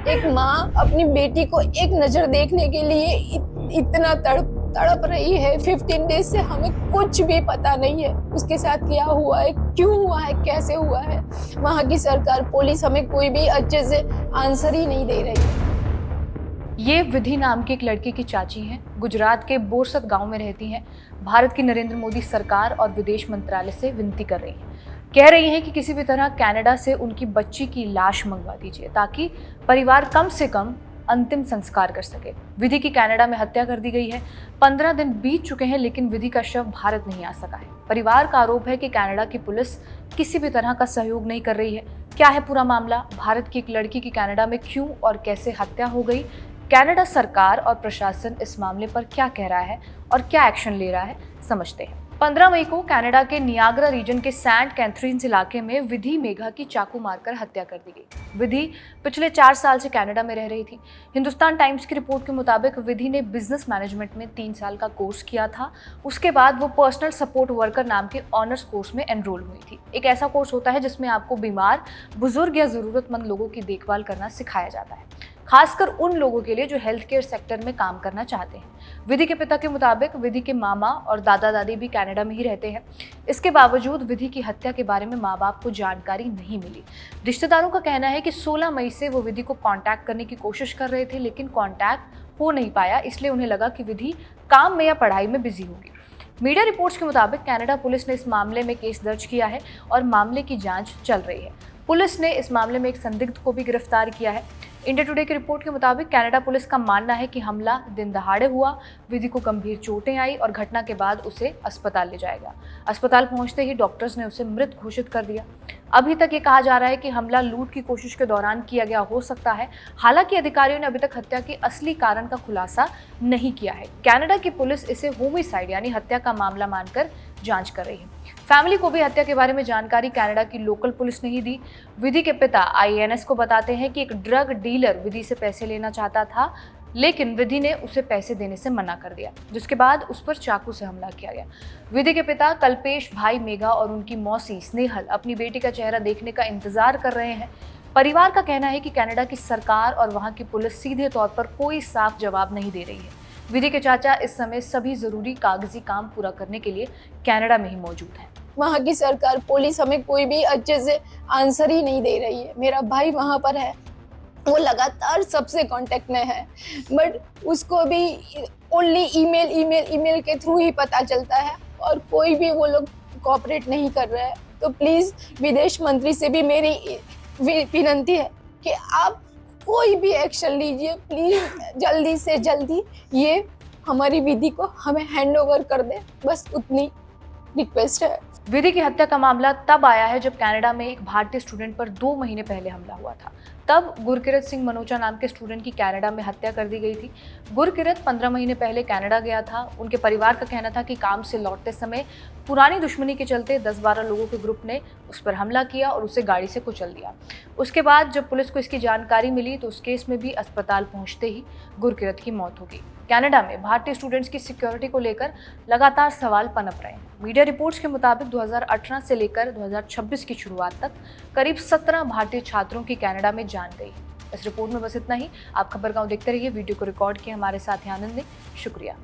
एक माँ अपनी बेटी को एक नजर देखने के लिए इतना तड़प रही है। 15 डेज से हमें कुछ भी पता नहीं है उसके साथ क्या हुआ है, क्यों हुआ है, कैसे हुआ है। वहाँ की सरकार, पुलिस हमें कोई भी अच्छे से आंसर ही नहीं दे रही है। ये विधि नाम की एक लड़की की चाची हैं। गुजरात के बोरसद गांव में रहती हैं। भारत की नरेंद्र मोदी सरकार और विदेश मंत्रालय से विनती कर रही हैं। कह रही हैं कि किसी भी तरह कनाडा से उनकी बच्ची की लाश मंगवा दीजिए ताकि परिवार कम से कम अंतिम संस्कार कर सके। विधि की कनाडा में हत्या कर दी गई है। 15 दिन बीत चुके हैं लेकिन विधि का शव भारत नहीं आ सका है। परिवार का आरोप है कि कनाडा की पुलिस किसी भी तरह का सहयोग नहीं कर रही है। क्या है पूरा मामला? भारत की एक लड़की की कनाडा में क्यों और कैसे हत्या हो गई? कनाडा सरकार और प्रशासन इस मामले पर क्या कह रहा है और क्या एक्शन ले रहा है, समझते हैं। 15 मई को कनाडा के नियाग्रा रीजन के सेंट कैथरीन्स इलाके में विधि मेघा की चाकू मारकर हत्या कर दी गई। विधि पिछले 4 साल से कनाडा में रह रही थी। हिंदुस्तान टाइम्स की रिपोर्ट के मुताबिक विधि ने बिजनेस मैनेजमेंट में 3 साल का कोर्स किया था। उसके बाद वो पर्सनल सपोर्ट वर्कर नाम के ऑनर्स कोर्स में एनरोल हुई थी। एक ऐसा कोर्स होता है जिसमें आपको बीमार, बुजुर्ग या जरूरतमंद लोगों की देखभाल करना सिखाया जाता है, खासकर उन लोगों के लिए जो हेल्थ केयर सेक्टर में काम करना चाहते हैं। विधि के पिता के मुताबिक विधि के मामा और दादा दादी भी कनाडा में ही रहते हैं। इसके बावजूद विधि की हत्या के बारे में माँ बाप को जानकारी नहीं मिली। रिश्तेदारों का कहना है कि 16 मई से वो विधि को कांटेक्ट करने की कोशिश कर रहे थे लेकिन कांटेक्ट हो नहीं पाया, इसलिए उन्हें लगा कि विधि काम में या पढ़ाई में बिजी होगी। मीडिया रिपोर्ट्स के मुताबिक कनाडा पुलिस ने इस मामले में केस दर्ज किया है और मामले की जांच चल रही है। पुलिस ने इस मामले में एक संदिग्ध को भी गिरफ्तार किया है। इंडिया टुडे की रिपोर्ट के मुताबिक कनाडा पुलिस का मानना है कि हमला दिन दहाड़े हुआ। विधि को गंभीर चोटें आई और घटना के बाद उसे अस्पताल ले जाया गया। अस्पताल पहुंचते ही डॉक्टर्स ने उसे मृत घोषित कर दिया। अभी तक ये कहा जा रहा है कि हमला लूट की कोशिश के दौरान किया गया हो सकता है। हालांकि अधिकारियों ने अभी तक हत्या के असली कारण का खुलासा नहीं किया है। कनाडा की पुलिस इसे होमिसाइड यानी हत्या का मामला मानकर जांच कर रही है। फैमिली को भी हत्या के बारे में जानकारी कनाडा की लोकल पुलिस ने ही दी। विधि के पिता IANS को बताते हैं कि एक ड्रग डीलर विधि से पैसे लेना चाहता था लेकिन विधि ने उसे पैसे देने से मना कर दिया, जिसके बाद उस पर चाकू से हमला किया गया। विधि के पिता कल्पेश, भाई मेघा और उनकी मौसी स्नेहल अपनी बेटी का चेहरा देखने का इंतजार कर रहे हैं। परिवार का कहना है कि कनाडा की सरकार और वहां की पुलिस सीधे तौर पर कोई साफ जवाब नहीं दे रही है। विधि के चाचा इस समय सभी जरूरी कागजी काम पूरा करने के लिए कनाडा में ही मौजूद हैं। वहाँ की सरकार, पुलिस हमें कोई भी अच्छे से आंसर ही नहीं दे रही है। मेरा भाई वहाँ पर है, वो लगातार सबसे कांटेक्ट में है, बट उसको भी ओनली ईमेल के थ्रू ही पता चलता है और कोई भी वो लोग कोऑपरेट नहीं कर रहे हैं। तो प्लीज विदेश मंत्री से भी मेरी विनती है कि आप कोई भी एक्शन लीजिए, प्लीज जल्दी से जल्दी ये हमारी विधि को हमें हैंड ओवर कर दे, बस उतनी रिक्वेस्ट है। विधि की हत्या का मामला तब आया है जब कनाडा में एक भारतीय स्टूडेंट पर 2 महीने पहले हमला हुआ था। तब गुरकिरत सिंह मनोचा नाम के स्टूडेंट की कनाडा में हत्या कर दी गई थी। गुरकिरत 15 महीने पहले कनाडा गया था। उनके परिवार का कहना था कि काम से लौटते समय पुरानी दुश्मनी के चलते 10-12 लोगों के ग्रुप ने उस पर हमला किया और उसे गाड़ी से कुचल दिया। उसके बाद जब पुलिस को इसकी जानकारी मिली तो उस केस में भी अस्पताल पहुंचते ही गुरकिरत की मौत हो गई। कनाडा में भारतीय स्टूडेंट्स की सिक्योरिटी को लेकर लगातार सवाल पनप रहे हैं। मीडिया रिपोर्ट्स के मुताबिक 2018 से लेकर 2026 की शुरुआत तक करीब 17 भारतीय छात्रों की कनाडा में जान गई। इस रिपोर्ट में बस इतना ही। आप खबर गांव देखते रहिए। वीडियो को रिकॉर्ड किए हमारे साथी आनंद ने। शुक्रिया।